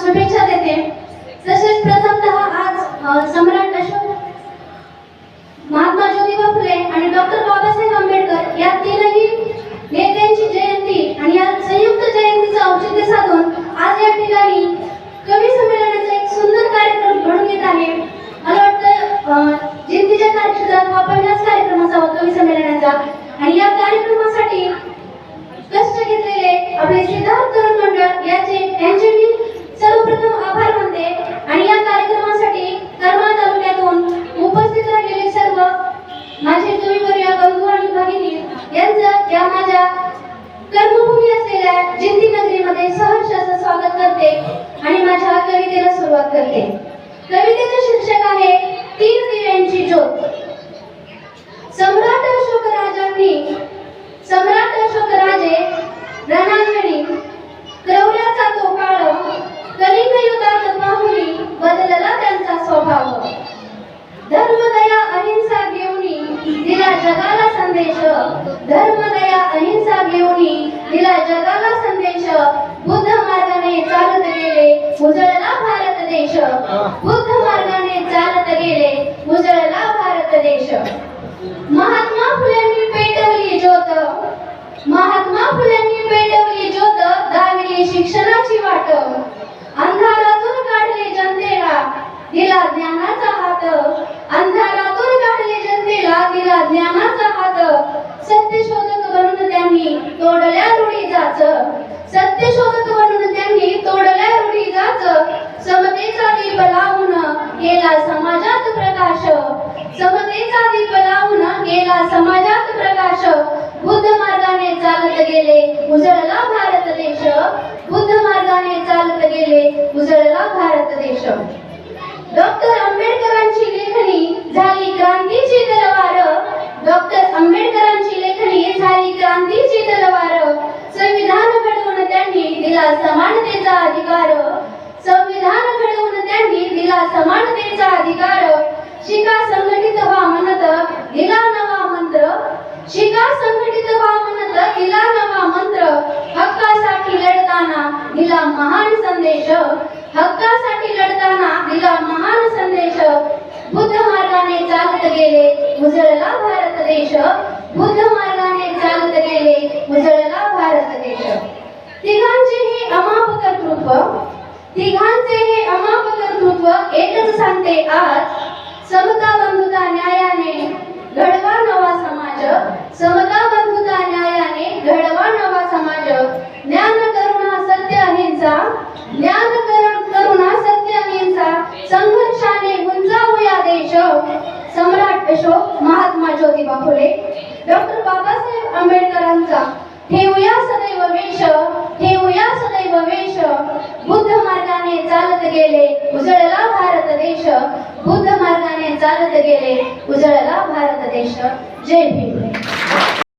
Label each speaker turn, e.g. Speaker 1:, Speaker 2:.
Speaker 1: शुभेच्छा देते। तसेच प्रथमतः आज सम्राट अशोक, महात्मा ज्योतिबा फुले आणि डॉक्टर बाबासाहेब आंबेडकर या तीनही नेत्यांची जयंती आणि या संयुक्त जयंतीचं औचित्य साधून आज या ठिकाणी कवी संमेलनाचा एक सुंदर कार्यक्रम घडून येत आहे। मला वाटतं जयंतीच्या कार्यक्रमात हा पहिलाच कार्यक्रम असावा कवी संमेलनाचा, आणि या कार्यक्रमासाठी कष्ट घेतलेले आपले सिद्धार्थ तरुण मंडळ यांचे मी सर्वप्रथम आभार मानते। आणि या कार्यक्रमासाठी करमाळा तालुक्यातून उपस्थित राहिलेले सर्व माझे कविवर्य बंधू आणि भगिनी यांचं या माझ्या कर्मभूमी असलेल्या जिंती नगरीमध्ये सहर्ष असं स्वागत करते आणि माझ्या कवितेला सुरुवात करते। कवितेचे शीर्षक आहे तीन दिव्यांची ज्योत। सम्राट अशोकराजे रणांगणी क्रौर्याचा तो काळ, कलिंग युद्धात पाहुणी बदलला त्यांचा स्वभाव। धर्मदया अहिंसा घेऊनी दिला जगाला संदेश, धर्मदया अहिंसा घेऊनी दिला जगाला संदेश। बुद्ध मार्गाने चालत गेले उजळला भारत देश, बुद्ध मार्गाने चालत गेले उजळला भारत देश। महात्मा फुल्यांनी पेटवली ज्योत, महात्मा फुल्यांनी पेटवली ज्योत, दाविली शिक्षणाची वाट। अंधारातून काढले जनतेला दिला ज्ञानाचा हात, अंधारातून काढले जनतेला दिला ज्ञानाचा हात। सत्यशोधक बनून त्यांनी तोडल्या रूढी जाच, सत्यशोधक बनून त्यांनी तोडल्या रूढी जाच। समतेचा दीप लावून केला समाजात प्रकाश, समतेचा दीप लावून केला समाजात प्रकाश। बुद्ध मार्गाने चालत गेले उजळला भारत देश, बुद्ध मार्गाने चालत गेले उजळला भारत देश। डॉक्टर आंबेडकरांची लेखणी झाली क्रांतीची तलवार, डॉक्टर आंबेडकरांची लेखणी झाली क्रांतीची तलवार। संविधान घडवून त्यांनी दिला समानतेचा अधिकार, संविधान घडवून त्यांनी दिला समानतेचा अधिकार। शिका संघटित व्हा म्हणत दिला नवा मंत्र, शिका संघटित व्हा म्हणत दिला नवा मंत्र। हक्कासाठी लढताना दिला महान संदेश, हक्कासाठी लढताना दिला महान संदेश। बुद्ध मार्गाने चालत गेले उजळला भारत देश, बुद्ध मार्गाने चालत गेले उजळला भारत देश। तिघांचे हे अमाप कर्तृत्व, तिघांचे हे अमाप कर्तृत्व एकच सांगते आज। समता बंधुता न्यायाने घडवा नवा समाज, समता बंधुता न्यायाने घडवा नवा समाज। ज्ञान करुणा सत्य अहिंसा, ज्ञान करुणा सत्य अहिंसा, संघर्षाने गुंजावूया देश। सम्राट अशोक, महात्मा ज्योतिबा फुले, डॉक्टर बाबासाहेब आंबेडकरांचा ठेवूया सदैव वेश, ठेवूया सदैव वेश। बुद्ध मार्गाने चालत गेले उजळला भारत देश, बुद्ध मार्गाने चालत गेले उजळला भारत देश। जय भीम।